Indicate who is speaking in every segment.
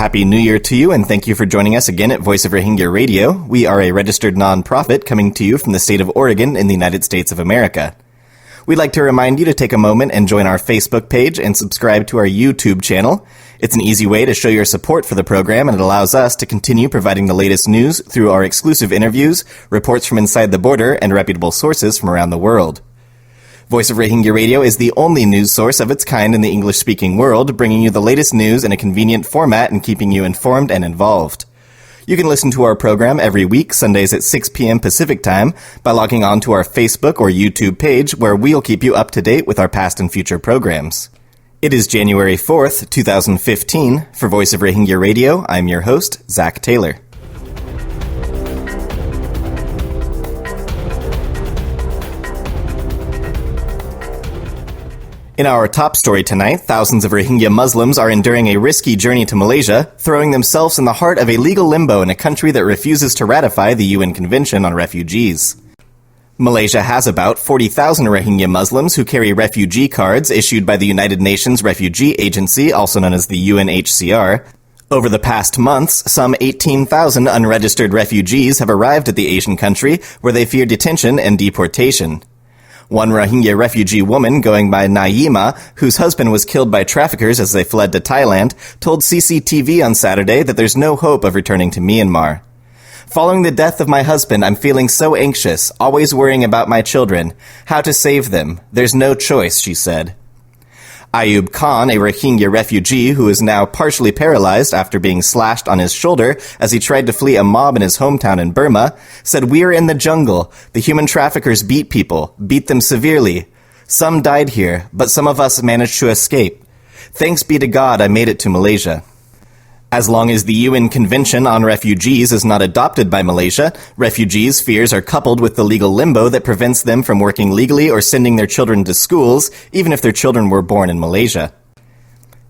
Speaker 1: Happy New Year to you, and thank you for joining us again at Voice of Rohingya Radio. We are a registered nonprofit coming to you from the state of Oregon in the United States of America. We'd like to remind you to take a moment and join our Facebook page and subscribe to our YouTube channel. It's an easy way to show your support for the program, and it allows us to continue providing the latest news through our exclusive interviews, reports from inside the border, and reputable sources from around the world. Voice of Rohingya Radio is the only news source of its kind in the English-speaking world, bringing you the latest news in a convenient format and keeping you informed and involved. You can listen to our program every week, Sundays at 6 p.m. Pacific Time, by logging on to our Facebook or YouTube page, where we'll keep you up to date with our past and future programs. It is January 4th, 2015. For Voice of Rohingya Radio, I'm your host, Zach Taylor. In our top story tonight, thousands of Rohingya Muslims are enduring a risky journey to Malaysia, throwing themselves in the heart of a legal limbo in a country that refuses to ratify the UN Convention on Refugees. Malaysia has about 40,000 Rohingya Muslims who carry refugee cards issued by the United Nations Refugee Agency, also known as the UNHCR. Over the past months, some 18,000 unregistered refugees have arrived at the Asian country, where they fear detention and deportation. One Rohingya refugee woman, going by Naima, whose husband was killed by traffickers as they fled to Thailand, told CCTV on Saturday that there's no hope of returning to Myanmar. Following the death of my husband, I'm feeling so anxious, always worrying about my children. How to save them? There's no choice, she said. Ayub Khan, a Rohingya refugee who is now partially paralyzed after being slashed on his shoulder as he tried to flee a mob in his hometown in Burma, said, "We're in the jungle. The human traffickers beat people, beat them severely. Some died here, but some of us managed to escape. Thanks be to God I made it to Malaysia." As long as the UN Convention on Refugees is not adopted by Malaysia, refugees' fears are coupled with the legal limbo that prevents them from working legally or sending their children to schools, even if their children were born in Malaysia.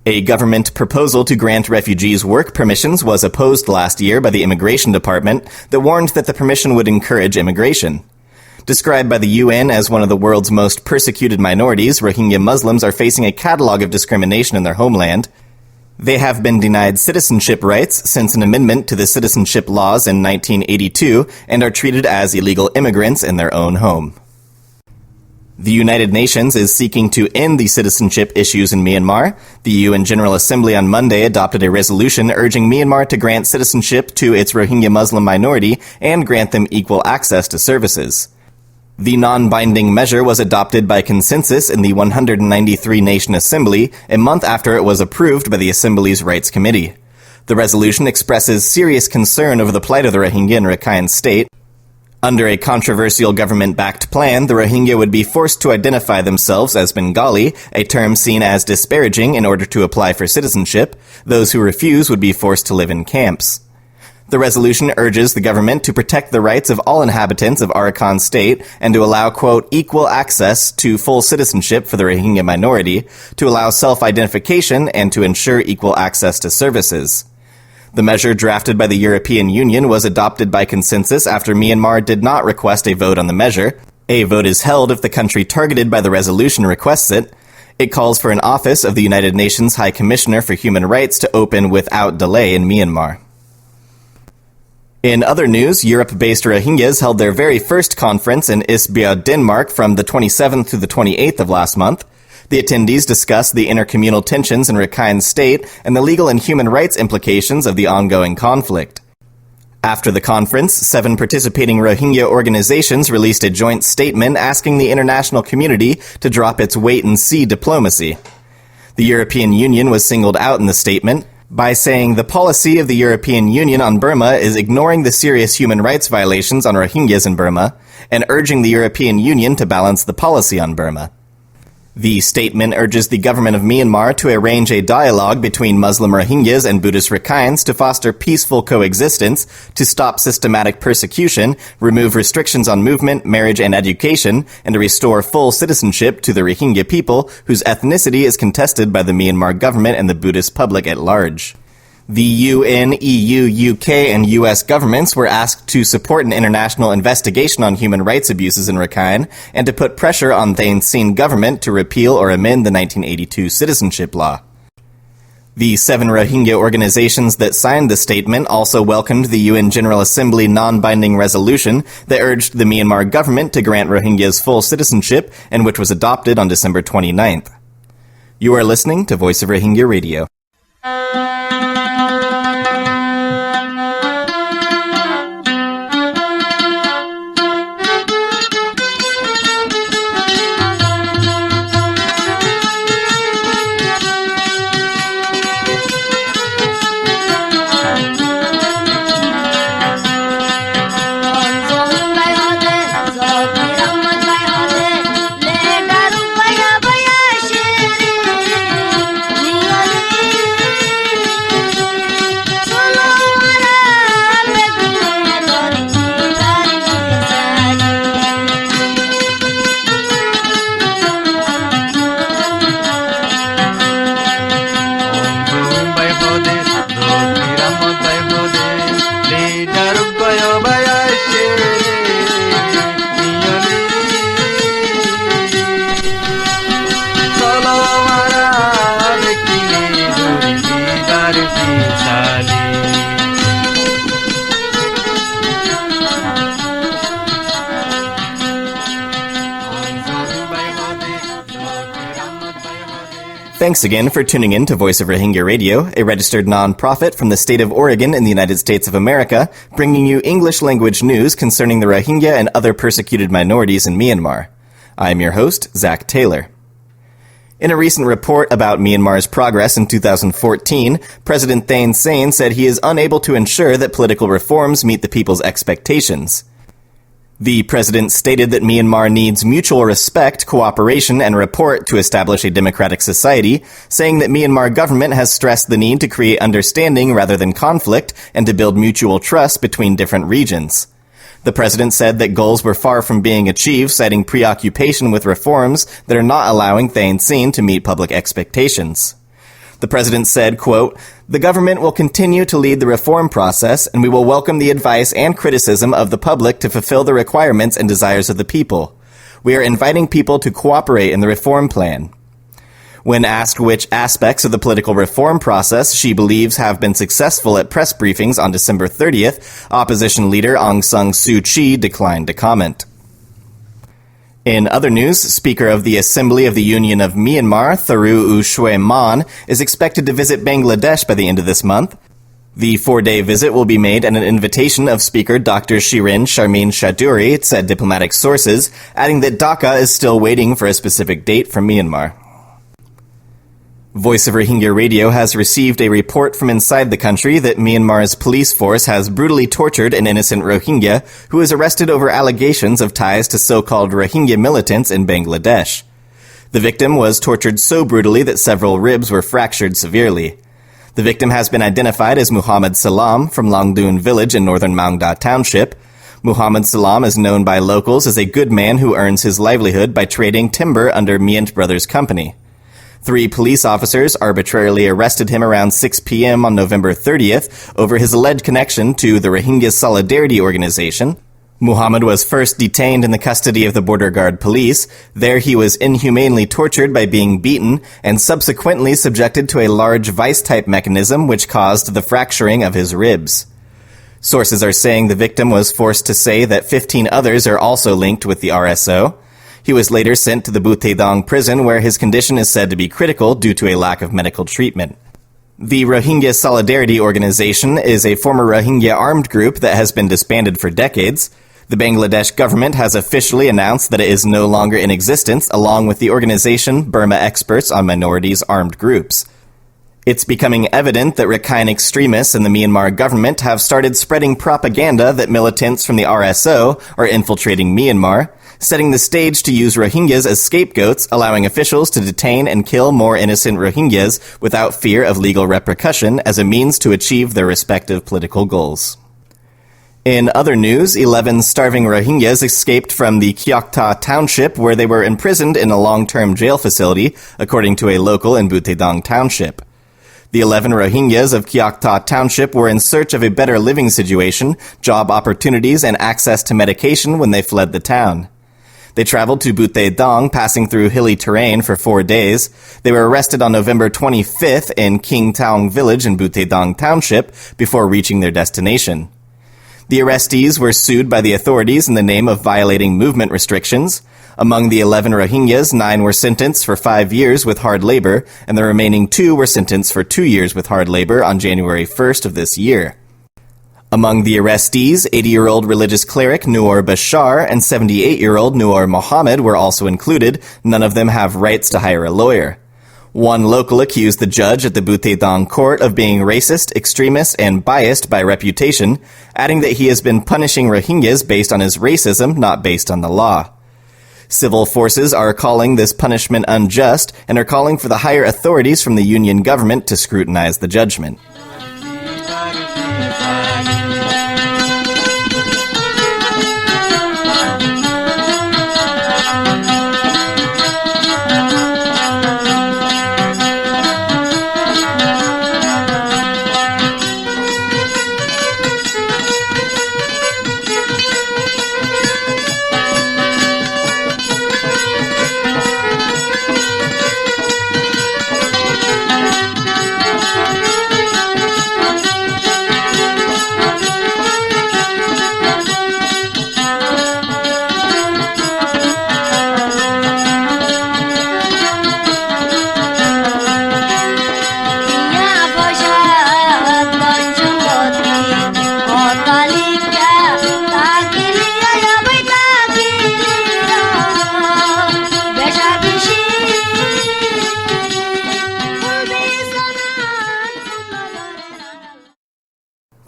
Speaker 1: A government proposal to grant refugees work permissions was opposed last year by the Immigration Department that warned that the permission would encourage immigration. Described by the UN as one of the world's most persecuted minorities, Rohingya Muslims are facing a catalog of discrimination in their homeland. They have been denied citizenship rights since an amendment to the citizenship laws in 1982 and are treated as illegal immigrants in their own home. The United Nations is seeking to end the citizenship issues in Myanmar. The UN General Assembly on Monday adopted a resolution urging Myanmar to grant citizenship to its Rohingya Muslim minority and grant them equal access to services. The non-binding measure was adopted by consensus in the 193-nation Assembly a month after it was approved by the Assembly's Rights Committee. The resolution expresses serious concern over the plight of the Rohingya in Rakhine State. Under a controversial government-backed plan, the Rohingya would be forced to identify themselves as Bengali, a term seen as disparaging in order to apply for citizenship. Those who refuse would be forced to live in camps. The resolution urges the government to protect the rights of all inhabitants of Arakan State and to allow, quote, equal access to full citizenship for the Rohingya minority, to allow self-identification, and to ensure equal access to services. The measure drafted by the European Union was adopted by consensus after Myanmar did not request a vote on the measure. A vote is held if the country targeted by the resolution requests it. It calls for an office of the United Nations High Commissioner for Human Rights to open without delay in Myanmar. In other news, Europe-based Rohingyas held their very first conference in Esbjerg, Denmark from the 27th to the 28th of last month. The attendees discussed the intercommunal tensions in Rakhine State and the legal and human rights implications of the ongoing conflict. After the conference, 7 participating Rohingya organizations released a joint statement asking the international community to drop its wait-and-see diplomacy. The European Union was singled out in the statement by saying the policy of the European Union on Burma is ignoring the serious human rights violations on Rohingyas in Burma and urging the European Union to balance the policy on Burma. The statement urges the government of Myanmar to arrange a dialogue between Muslim Rohingyas and Buddhist Rakhines to foster peaceful coexistence, to stop systematic persecution, remove restrictions on movement, marriage, and education, and to restore full citizenship to the Rohingya people, whose ethnicity is contested by the Myanmar government and the Buddhist public at large. The UN, EU, UK, and US governments were asked to support an international investigation on human rights abuses in Rakhine and to put pressure on the Thein Sein government to repeal or amend the 1982 citizenship law. The 7 Rohingya organizations that signed the statement also welcomed the UN General Assembly non-binding resolution that urged the Myanmar government to grant Rohingyas full citizenship and which was adopted on December 29th. You are listening to Voice of Rohingya Radio. Thanks again for tuning in to Voice of Rohingya Radio, a registered non-profit from the state of Oregon in the United States of America, bringing you English-language news concerning the Rohingya and other persecuted minorities in Myanmar. I'm your host, Zach Taylor. In a recent report about Myanmar's progress in 2014, President Thein Sein said he is unable to ensure that political reforms meet the people's expectations. The president stated that Myanmar needs mutual respect, cooperation, and rapport to establish a democratic society, saying that Myanmar government has stressed the need to create understanding rather than conflict and to build mutual trust between different regions. The president said that goals were far from being achieved, citing preoccupation with reforms that are not allowing Thein Sein to meet public expectations. The president said, quote, "The government will continue to lead the reform process, and we will welcome the advice and criticism of the public to fulfill the requirements and desires of the people. We are inviting people to cooperate in the reform plan." When asked which aspects of the political reform process she believes have been successful at press briefings on December 30th, opposition leader Aung San Suu Kyi declined to comment. In other news, Speaker of the Assembly of the Union of Myanmar, Tharu Ushoe Man, is expected to visit Bangladesh by the end of this month. The 4-day visit will be made at an invitation of Speaker Dr. Shirin Sharmin Chaudhuri, said diplomatic sources, adding that Dhaka is still waiting for a specific date from Myanmar. Voice of Rohingya Radio has received a report from inside the country that Myanmar's police force has brutally tortured an innocent Rohingya who was arrested over allegations of ties to so-called Rohingya militants in Bangladesh. The victim was tortured so brutally that several ribs were fractured severely. The victim has been identified as Muhammad Salam from Longdoon village in northern Maungda Township. Muhammad Salam is known by locals as a good man who earns his livelihood by trading timber under Mient Brothers Company. 3 police officers arbitrarily arrested him around 6 p.m. on November 30th over his alleged connection to the Rohingya Solidarity Organization. Muhammad was first detained in the custody of the Border Guard police. There he was inhumanely tortured by being beaten and subsequently subjected to a large vice-type mechanism which caused the fracturing of his ribs. Sources are saying the victim was forced to say that 15 others are also linked with the RSO. He was later sent to the Butedong prison where his condition is said to be critical due to a lack of medical treatment. The Rohingya Solidarity Organization is a former Rohingya armed group that has been disbanded for decades. The Bangladesh government has officially announced that it is no longer in existence, along with the organization Burma Experts on Minorities Armed Groups. It's becoming evident that Rakhine extremists in the Myanmar government have started spreading propaganda that militants from the RSO are infiltrating Myanmar, setting the stage to use Rohingyas as scapegoats, allowing officials to detain and kill more innocent Rohingyas without fear of legal repercussion as a means to achieve their respective political goals. In other news, 11 starving Rohingyas escaped from the Cotta township where they were imprisoned in a long-term jail facility, according to a local in Butedong township. The 11 Rohingyas of Cotta township were in search of a better living situation, job opportunities, and access to medication when they fled the town. They traveled to Buthe Dong, passing through hilly terrain for 4 days. They were arrested on November 25th in King Taung Village in Buthe Dong Township before reaching their destination. The arrestees were sued by the authorities in the name of violating movement restrictions. Among the 11 Rohingyas, 9 were sentenced for 5 years with hard labor, and the remaining 2 were sentenced for 2 years with hard labor on January 1st of this year. Among the arrestees, 80-year-old religious cleric Noor Bashar and 78-year-old Noor Mohammed were also included. None of them have rights to hire a lawyer. One local accused the judge at the Buthe Dong court of being racist, extremist, and biased by reputation, adding that he has been punishing Rohingyas based on his racism, not based on the law. Civil forces are calling this punishment unjust and are calling for the higher authorities from the union government to scrutinize the judgment.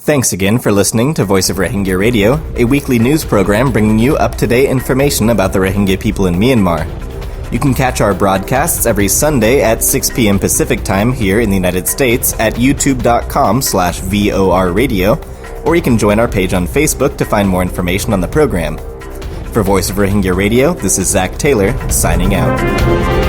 Speaker 1: Thanks again for listening to Voice of Rohingya Radio, a weekly news program bringing you up-to-date information about the Rohingya people in Myanmar. You can catch our broadcasts every Sunday at 6 p.m. Pacific Time here in the United States at youtube.com/VOR Radio, or you can join our page on Facebook to find more information on the program. For Voice of Rohingya Radio, this is Zach Taylor, signing out.